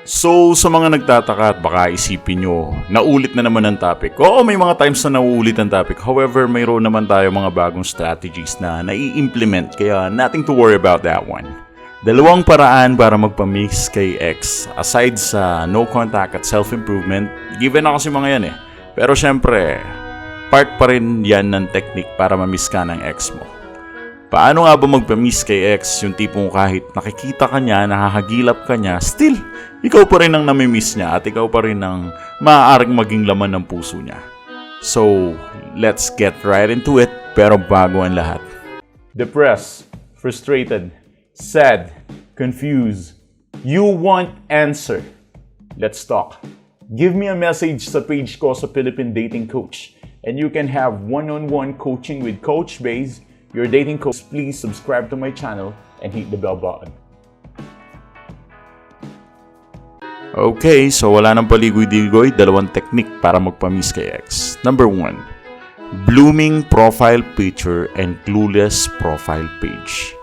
So, sa mga nagtataka at baka isipin nyo, naulit na naman ang topic. Oo, may mga times na nauulit ang topic. However, mayroon naman tayo mga bagong strategies na nai-implement, kaya nothing to worry about that one. Dalawang paraan para magpa-miss kay ex. Aside sa no contact at self-improvement, given na kasi mga yan eh. Pero syempre, part pa rin yan ng technique para ma-miss ka ng ex mo. Paano nga ba magpa-miss kay ex, yung tipong kahit nakikita ka niya, nakahagilap ka niya, still, ikaw pa rin ang nami-miss niya at ikaw pa rin ang maaaring maging laman ng puso niya. So, let's get right into it, pero bago ang lahat. Depressed, frustrated, sad, confused, you want answer. Let's talk. Give me a message sa page ko sa Philippine Dating Coach and you can have one-on-one coaching with Coach Baze, your dating coach. Please subscribe to my channel and hit the bell button. Okay, so wala nang paligoy-digoy, dalawang technique para magpa-miss kay ex. Number 1, blooming profile picture and clueless profile page.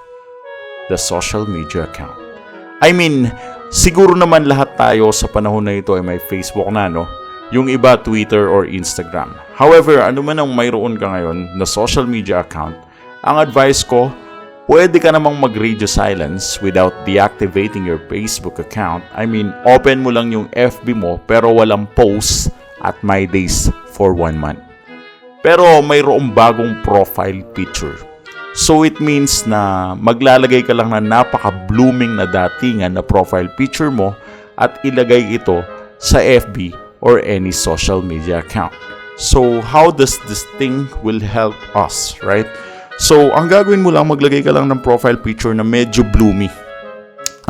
The social media account. I mean, siguro naman lahat tayo sa panahon na ito ay may Facebook na, no? Yung iba, Twitter or Instagram. However, ano man ang mayroon ka ngayon na social media account, ang advice ko, pwede ka namang mag-radio silence without deactivating your Facebook account. I mean, open mo lang yung FB mo pero walang post at my days for 1 month. Pero mayroong bagong profile picture. So it means na maglalagay ka lang na napaka-blooming na datingan na profile picture mo at ilagay ito sa FB or any social media account. So how does this thing will help us, right? So, ang gagawin mo lang, maglagay ka lang ng profile picture na medyo bloomy.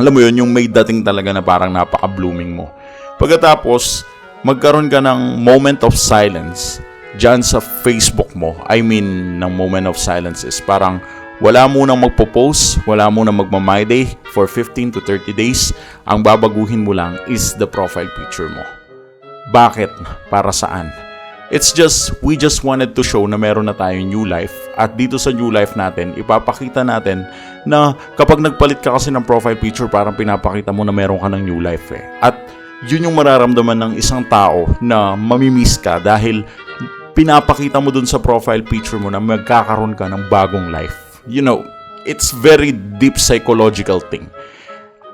Alam mo yun, yung may dating talaga na parang napaka-blooming mo. Pagkatapos, magkaroon ka ng moment of silence dyan sa Facebook mo. I mean, ng moment of silence is parang wala munang magpo-post, wala munang magma-my day for 15 to 30 days. Ang babaguhin mo lang is the profile picture mo. Bakit? Para saan? It's just, we just wanted to show na meron na tayong new life. At dito sa new life natin, ipapakita natin na kapag nagpalit ka kasi ng profile picture, parang pinapakita mo na meron ka ng new life eh. At yun yung mararamdaman ng isang tao na mamimiss ka dahil pinapakita mo dun sa profile picture mo na magkakaroon ka ng bagong life. You know, it's very deep psychological thing.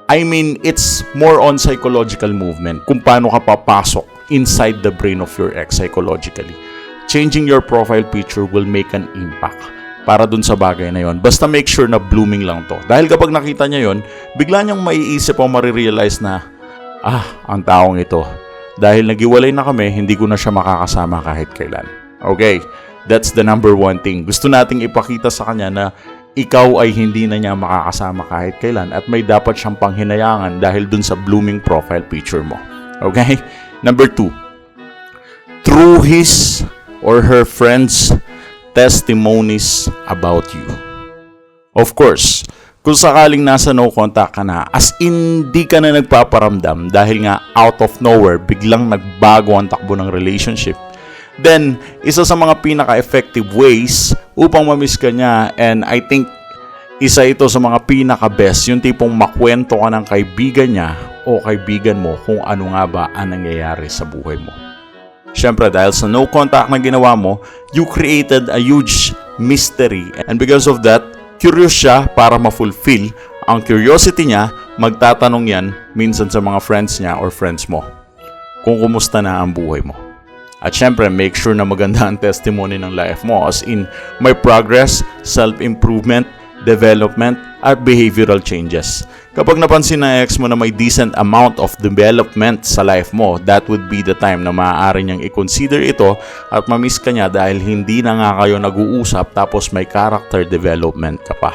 I mean, it's more on psychological movement. Kung paano ka papasok inside the brain of your ex psychologically. Changing your profile picture will make an impact para dun sa bagay na yon. Basta make sure na blooming lang to. Dahil kapag nakita niya yon, bigla niyang maiisip o marirealize na, ang taong ito. Dahil nagiwalay na kami, hindi ko na siya makakasama kahit kailan. Okay, that's the number 1 thing. Gusto nating ipakita sa kanya na ikaw ay hindi na niya makakasama kahit kailan at may dapat siyang panghinayangan dahil dun sa blooming profile picture mo. Okay? Number 2, through his or her friends' testimonies about you. Of course, kung sakaling nasa no contact ka na, as in di ka na nagpaparamdam dahil nga out of nowhere, biglang nagbago ang takbo ng relationship, then isa sa mga pinaka-effective ways upang mamiss ka niya, and I think isa ito sa mga pinaka-best, yung tipong makwento ka ng kaibigan niya o kaibigan mo kung ano nga ba ang nangyayari sa buhay mo. Siyempre, dahil sa no contact na ginawa mo, you created a huge mystery. And because of that, curious siya para ma-fulfill ang curiosity niya, magtatanong yan minsan sa mga friends niya or friends mo kung kumusta na ang buhay mo. At syempre, make sure na maganda ang testimony ng life mo, as in may progress, self-improvement, development, at behavioral changes. Kapag napansin ng ex mo na may decent amount of development sa life mo, that would be the time na maaari niyang i-consider ito at mamiss ka niya dahil hindi na nga kayo nag-uusap tapos may character development ka pa.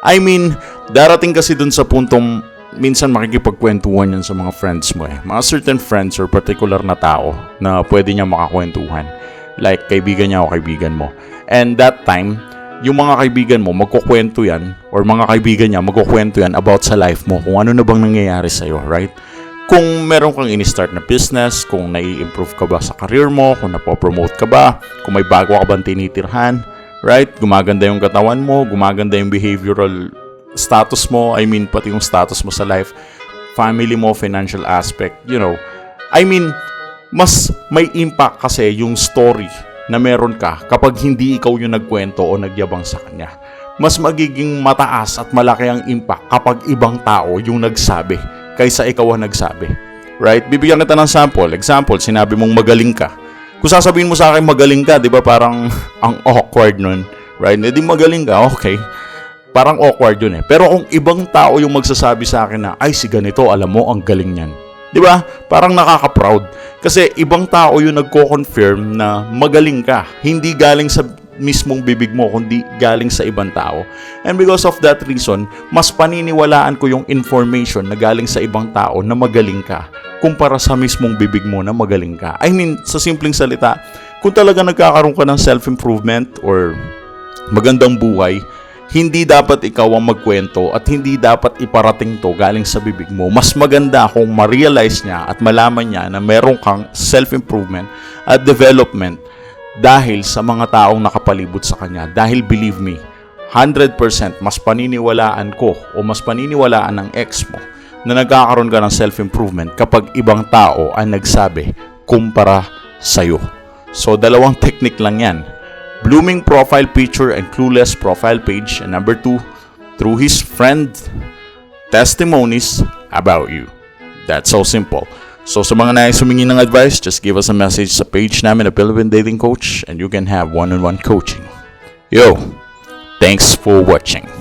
I mean, darating kasi dun sa puntong minsan makikipagkwentuhan yan sa mga friends mo eh. Mga certain friends or particular na tao na pwede niya makakwentuhan. Like kaibigan niya o kaibigan mo. And that time, yung mga kaibigan mo magkukwento yan or mga kaibigan niya magkukwento yan about sa life mo, kung ano na bang nangyayari sa'yo, right? Kung meron kang in-start na business, kung nai-improve ka ba sa career mo, kung napopromote ka ba, kung may bago ka bang tinitirhan, right? Gumaganda yung katawan mo, gumaganda yung behavioral status mo, I mean pati yung status mo sa life. family mo, financial aspect, I mean, mas may impact kasi yung story na meron ka kapag hindi ikaw yung nagkwento o nagyabang sa kanya. Mas magiging mataas at malaki ang impact kapag ibang tao yung nagsabi kaysa ikaw ang nagsabi. Right? Bibigyan kita ng sample. Example, sinabi mong magaling ka. Kung sasabihin mo sa akin magaling ka, di ba parang ang awkward nun? Right? Hindi magaling ka, okay. Parang awkward yun eh. Pero kung ibang tao yung magsasabi sa akin na, ay si ganito, alam mo, ang galing niyan. Di ba? Parang nakaka-proud. Kasi ibang tao yung nagko-confirm na magaling ka. Hindi galing sa mismong bibig mo, kundi galing sa ibang tao. And because of that reason, mas paniniwalaan ko yung information na galing sa ibang tao na magaling ka kumpara sa mismong bibig mo na magaling ka. I mean, sa simpleng salita, kung talaga nagkakaroon ka ng self-improvement or magandang buhay, hindi dapat ikaw ang magkwento at hindi dapat iparating to galing sa bibig mo. Mas maganda kung ma-realize niya at malaman niya na meron kang self-improvement at development dahil sa mga taong nakapalibot sa kanya. Dahil believe me, 100% mas paniniwalaan ko o mas paniniwalaan ng ex mo na nagkakaroon ka ng self-improvement kapag ibang tao ang nagsabi kumpara sa'yo. So, dalawang technique lang yan. Blooming profile picture and clueless profile page. And number 2, through his friend testimonies about you. That's so simple. So sa mga nais humingi ng advice, just give us a message sa page namin na Philippine Dating Coach and you can have one-on-one coaching. Yo, thanks for watching.